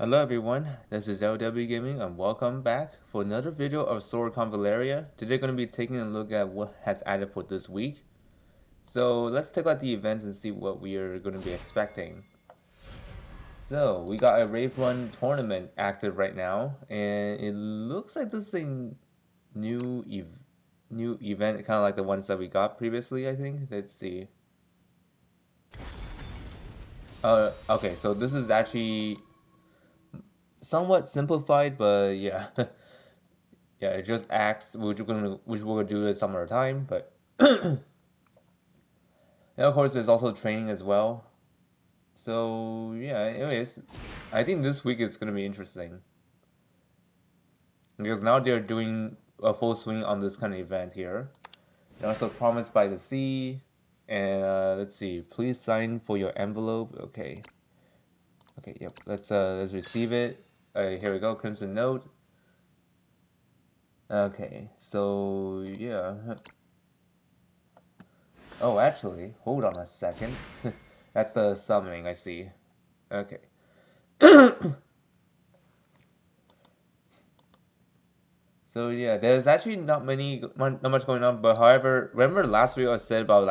Hello everyone, this is LW Gaming and welcome back for another video of SoC Rawiyah. Today going to be taking a look at what has added for this week. So let's take out the events and see what we are going to be expecting. So we got a Rave Run tournament active right now, and it looks like this is a new ev new event, kind of like the ones that we got previously, I think. Let's see. Okay, so this is actually somewhat simplified, but yeah. Yeah, it just acts, which we're gonna do at some other time. But and of course, there's also training as well. So yeah, anyways, I think this week is gonna be interesting because now they're doing a full swing on this kind of event here. And also promised by the sea. And let's see, please sign for your envelope. Okay, okay, yep. Let's receive it. Here we go, Crimson Note. Okay, so yeah. Oh, actually, hold on a second. That's the summoning, I see. Okay. So yeah, there's actually not much going on. But however, remember last week I said about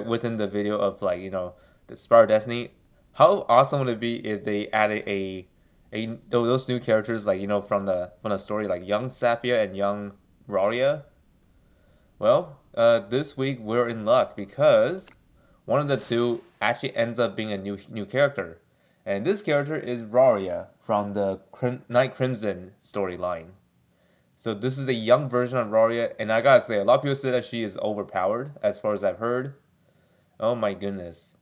within the video of the Sparrow Destiny, how awesome would it be if they added those new characters from the story like young Saphia and young Rawiyah. Well, this week we're in luck because one of the two actually ends up being a new character, and this character is Rawiyah from the Night Crimson storyline. So this is the young version of Rawiyah, and I gotta say, a lot of people say that she is overpowered, as far as I've heard. Oh my goodness.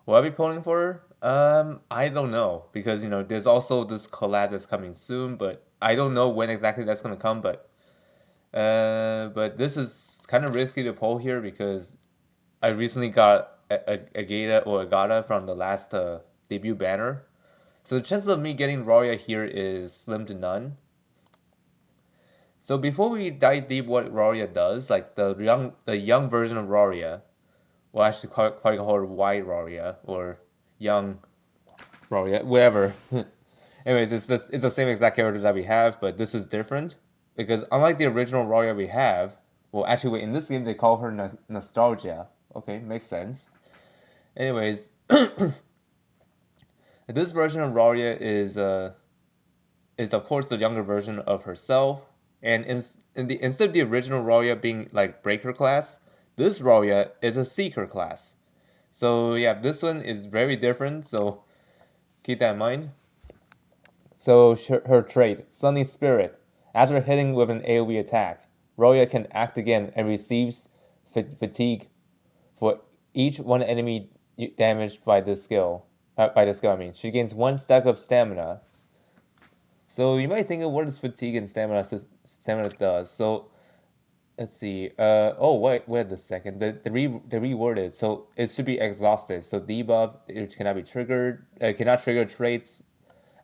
Will I be pulling for her? I don't know because there's also this collab that's coming soon, but I don't know when exactly that's gonna come. But this is kind of risky to pull here because I recently got a Gata or a Gata from the last debut banner. So the chances of me getting Rawiyah here is slim to none. So before we dive deep what Rawiyah does, like the young version of Rawiyah, well actually quite call her White Rawiyah or young Rawiyah, whatever. Anyways, it's the same exact character that we have, but this is different because unlike the original Rawiyah we have, well actually wait, in this game they call her Nostalgia. Okay, makes sense. Anyways, this version of Rawiyah is of course the younger version of herself. And instead of the original Rawiyah being like Breaker class, this Rawiyah is a Seeker class. So yeah, this one is very different. So keep that in mind. So her trait, Sunny Spirit. After hitting with an AoE attack, Rawiyah can act again and receives fatigue for each one enemy damaged by this skill. By the skill, I mean, she gains 1 stack of stamina. So you might think of what does fatigue and stamina does. So let's see. Oh wait a second. The reworded. So it should be exhausted. So debuff it cannot be triggered. Cannot trigger traits.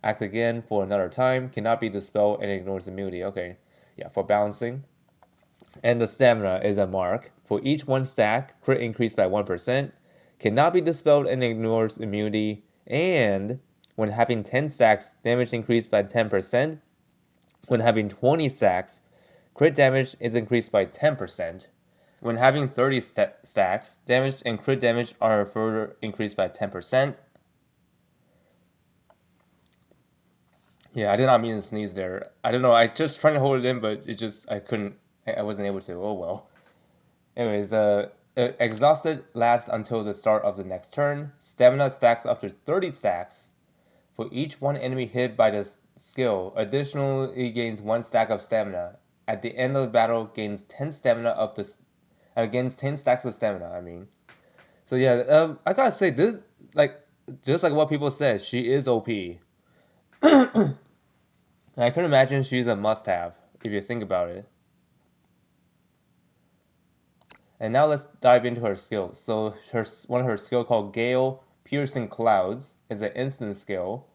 Act again for another time. Cannot be dispelled and ignores immunity. Okay, yeah, for balancing. And the stamina is a mark for each 1 stack. Crit increased by 1%. Cannot be dispelled and ignores immunity. And when having 10 stacks, damage increased by 10%. When having 20 stacks, crit damage is increased by 10%. When having 30 stacks, damage and crit damage are further increased by 10%. Yeah, I did not mean to sneeze there. I don't know. I just trying to hold it in, but I couldn't. I wasn't able to. Oh well. Anyways, exhausted lasts until the start of the next turn. Stamina stacks up to 30 stacks for each one enemy hit by the skill. Additionally, gains 1 stack of stamina. At the end of the battle, gains 10 stamina of this. Gains 10 stacks of stamina. I mean, so yeah, I gotta say this, like, just like what people said, she is OP. I can imagine she's a must-have if you think about it. And now let's dive into her skills. So one of her skill called Gale Piercing Clouds is an instant skill.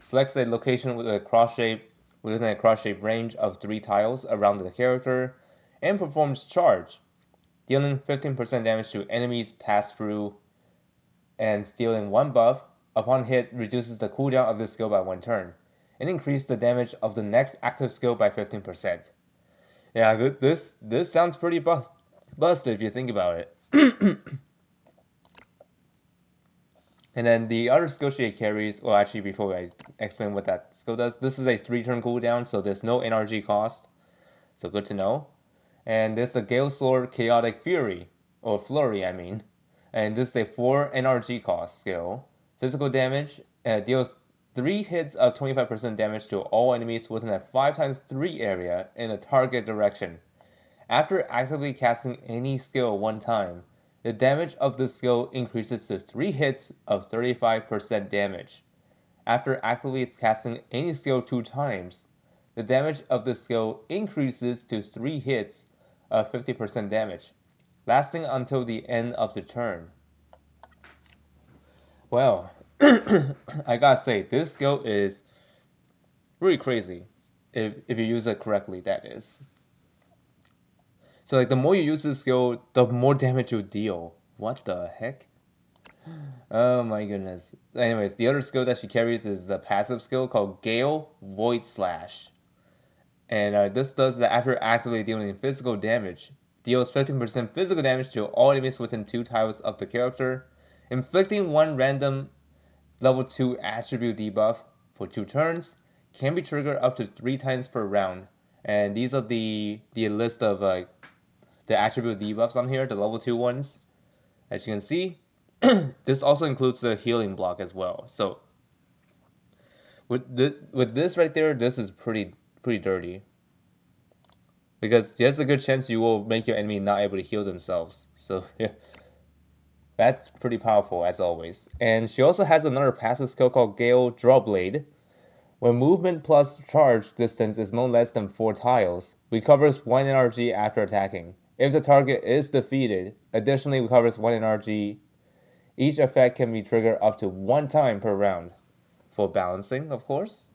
Selects a location with a cross shape within a cross shape range of 3 tiles around the character, and performs charge, dealing 15% damage to enemies passed through and stealing 1 buff. Upon hit, reduces the cooldown of the skill by 1 turn, and increase the damage of the next active skill by 15%. Yeah, this sounds pretty busted if you think about it. And then the other skill she carries, well, actually, before I explain what that skill does, this is a 3-turn cooldown, so there's no NRG cost. So good to know. And this is a Gale Sword Chaotic Fury, or Flurry, I mean. And this is a 4 NRG cost skill. Physical damage deals 3 hits of 25% damage to all enemies within a 5x3 area in the target direction. After actively casting any skill 1 time, the damage of this skill increases to 3 hits of 35% damage. After actively casting any skill 2 times, the damage of the skill increases to 3 hits of 50% damage, lasting until the end of the turn. Well, I gotta say, this skill is really crazy. If you use it correctly, that is. So like the more you use this skill, the more damage you deal. What the heck? Oh my goodness. Anyways, the other skill that she carries is a passive skill called Gale Void Slash. And this does that after actively dealing physical damage. Deals 15% physical damage to all enemies within 2 tiles of the character. Inflicting 1 random level 2 attribute debuff for 2 turns. Can be triggered up to 3 times per round. And these are the list of the attribute debuffs on here, the level 2 ones. As you can see, this also includes the healing block as well. So with this right there, this is pretty dirty. Because there's a good chance you will make your enemy not able to heal themselves. So yeah, that's pretty powerful as always. And she also has another passive skill called Gale Drawblade. When movement plus charge distance is no less than 4 tiles, recovers 1 NRG after attacking. If the target is defeated, additionally recovers 1 NRG. Each effect can be triggered up to 1 time per round. For balancing, of course.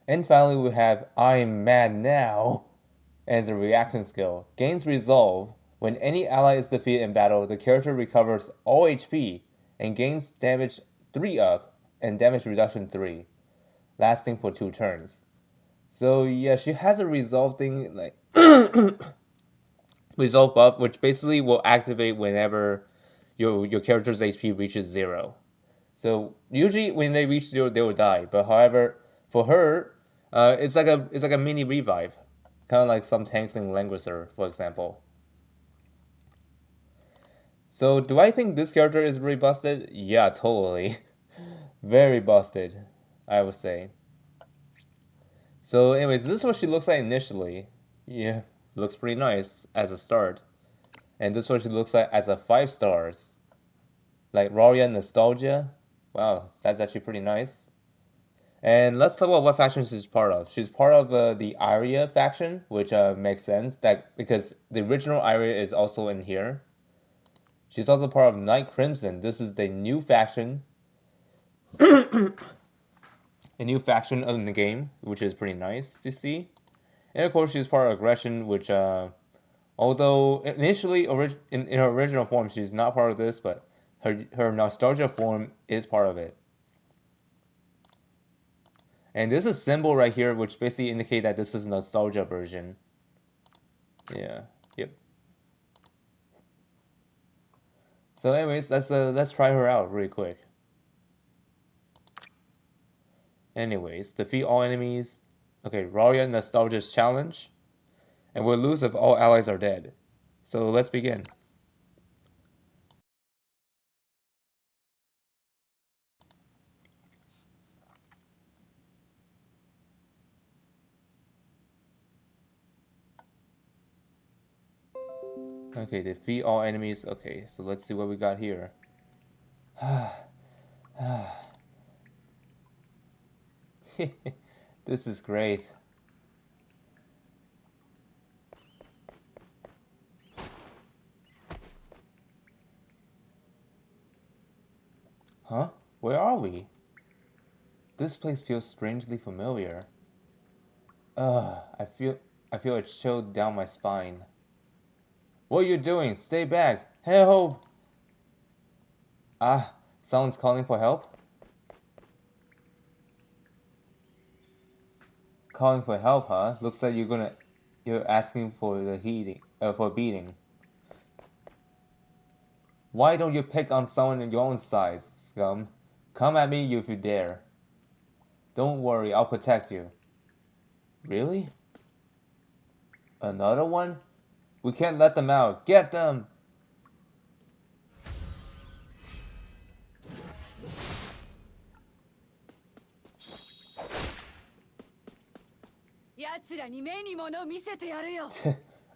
And finally we have I'm Mad Now as a reaction skill. Gains resolve. When any ally is defeated in battle, the character recovers all HP and gains damage 3 up and damage reduction 3, lasting for 2 turns. So yeah, she has a resolve thing, like resolve buff, which basically will activate whenever your character's HP reaches 0. So usually when they reach 0, they will die. But however, for her, it's like a mini revive, kind of like some tanks in Languisher, for example. So do I think this character is really busted? Yeah, totally. Very busted, I would say. So anyways, this is what she looks like initially. Yeah, looks pretty nice as a start. And this is what she looks like as a 5 stars. Like Rawiyah Nostalgia. Wow, that's actually pretty nice. And let's talk about what faction she's part of. She's part of the Rawiyah faction, which makes sense that because the original Rawiyah is also in here. She's also part of Night Crimson. This is the new faction. A new faction in the game, which is pretty nice to see. And of course, she's part of Aggression, which, although initially in her original form, she's not part of this, but her nostalgia form is part of it. And this is a symbol right here, which basically indicate that this is a nostalgia version. Yeah. Yep. So, anyways, let's try her out really quick. Anyways, defeat all enemies. Okay, Rawiyah Nostalgia's challenge, and we'll lose if all allies are dead. So let's begin. Okay, defeat all enemies. Okay, so let's see what we got here. This is great. Huh? Where are we? This place feels strangely familiar. I feel it chilled down my spine. What are you doing? Stay back! Help! Ah, someone's calling for help? Calling for help, huh? Looks like you're asking for the for beating. Why don't you pick on someone in your own size, scum? Come at me if you dare. Don't worry, I'll protect you. Really? Another one? We can't let them out. Get them!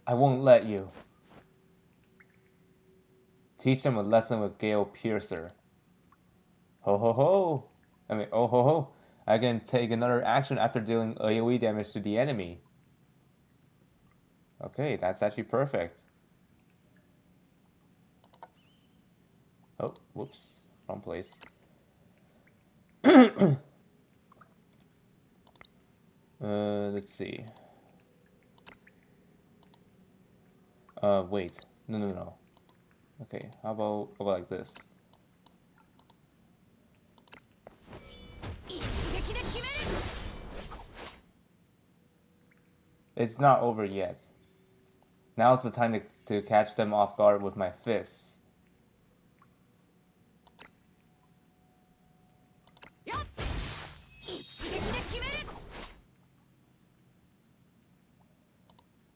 I won't let you. Teach them a lesson with Gale Piercer. Ho ho ho! Oh ho ho! I can take another action after dealing AoE damage to the enemy. Okay, that's actually perfect. Oh, whoops. Wrong place. Let's see. Wait. No. Okay, how about like this? It's not over yet. Now's the time to catch them off guard with my fists.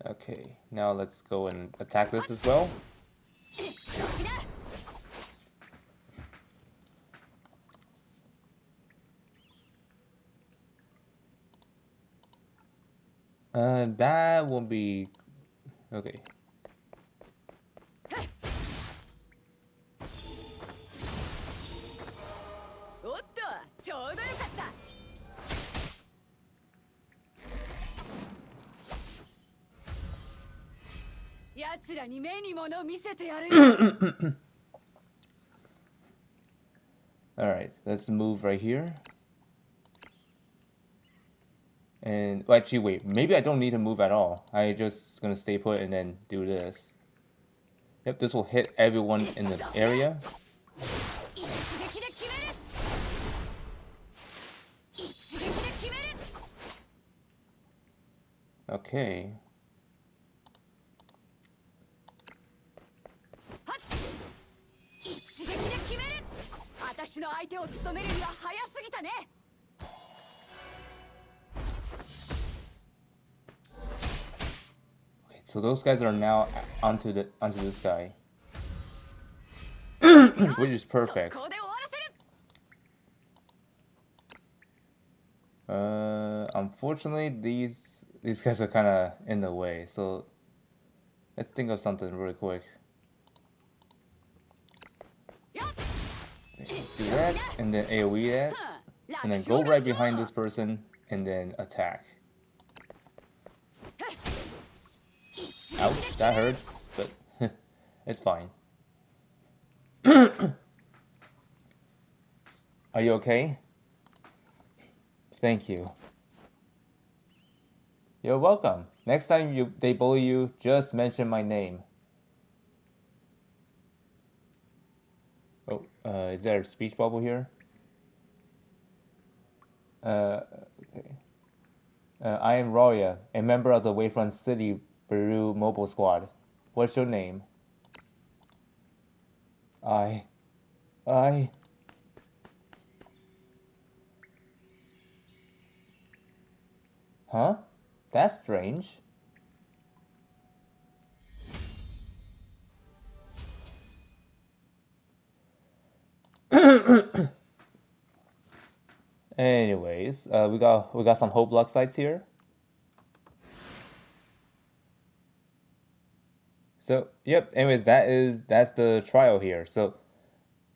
Okay, now let's go and attack this as well. That won't be... Okay. Alright, let's move right here. And well, actually, wait. Maybe I don't need to move at all. I just gonna stay put and then do this. Yep, this will hit everyone in the area. Okay. So those guys are now onto this guy, which is perfect. Unfortunately, these guys are kind of in the way. So let's think of something really quick. Let's do that, and then AoE that, and then go right behind this person, and then attack. Ouch, that hurts, but it's fine. Are you okay? Thank you. You're welcome. Next time they bully you, just mention my name. Oh, is there a speech bubble here? Okay. I am Rawiyah, a member of the Wavefront City Peru Mobile Squad. What's your name? I... Huh? That's strange. Anyways, we got some hope luck sites here. So, yep, anyways, that's the trial here. So,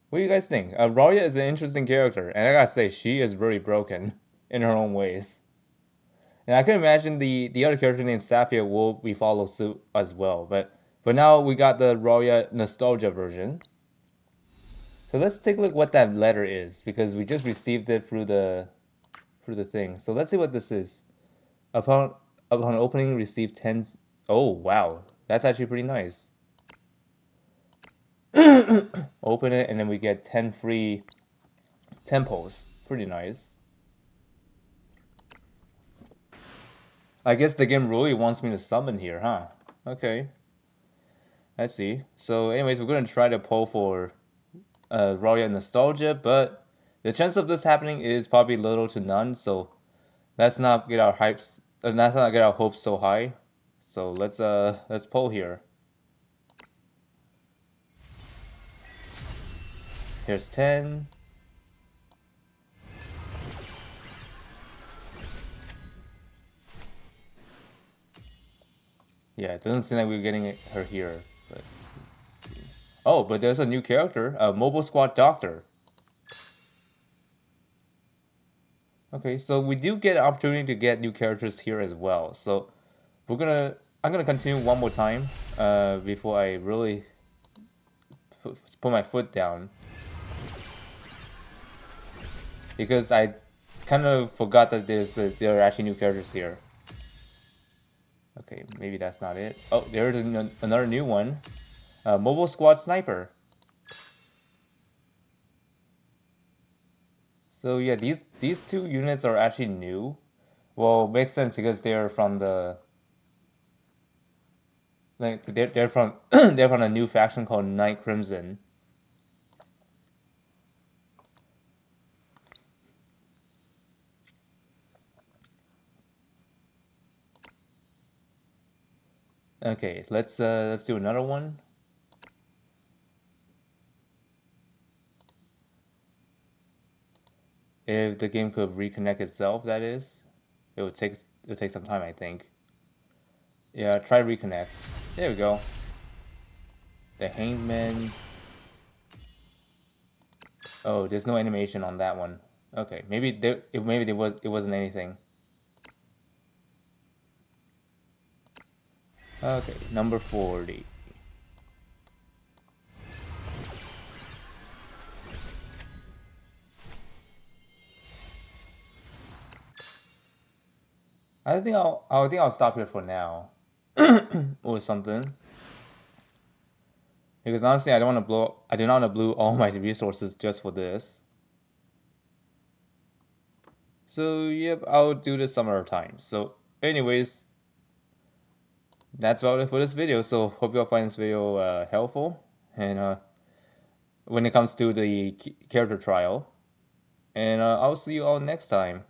what do you guys think? Rawiyah is an interesting character, and I gotta say, she is very broken in her own ways. And I can imagine the other character named Safia will be follow suit as well. But for now, we got the Rawiyah nostalgia version. So let's take a look what that letter is, because we just received it through the thing. So let's see what this is. Upon opening, receive 10. Oh wow, that's actually pretty nice. Oh open it, and then we get 10 free temples. Pretty nice. I guess the game really wants me to summon here, huh? Okay. I see. So anyways, we're going to try to pull for Rawiyah Nostalgia, but the chance of this happening is probably little to none, so let's not get our let's not get our hopes so high. So let's pull here. Here's 10. Yeah, it doesn't seem like we're getting her here. But let's see. Oh, but there's a new character, a Mobile Squad Doctor. Okay, so we do get an opportunity to get new characters here as well. So I'm gonna continue one more time before I really put my foot down, because I kind of forgot that there are actually new characters here. Okay, maybe that's not it. Oh, there's another new one. Mobile Squad Sniper. So yeah, these two units are actually new. Well, makes sense because they're from the they're from they're from a new faction called Night Crimson. Okay, let's do another one. If the game could reconnect itself, that is, it would take some time, I think. Yeah, try reconnect. There we go. The Hangman. Oh, there's no animation on that one. Okay, maybe it wasn't anything. Okay, number 40. I think I'll stop here for now. Or something. Because honestly, I do not want to blow all my resources just for this. So yep, I'll do this some other time. So anyways, that's about it for this video. So hope you all find this video helpful, and when it comes to the character trial, and I'll see you all next time.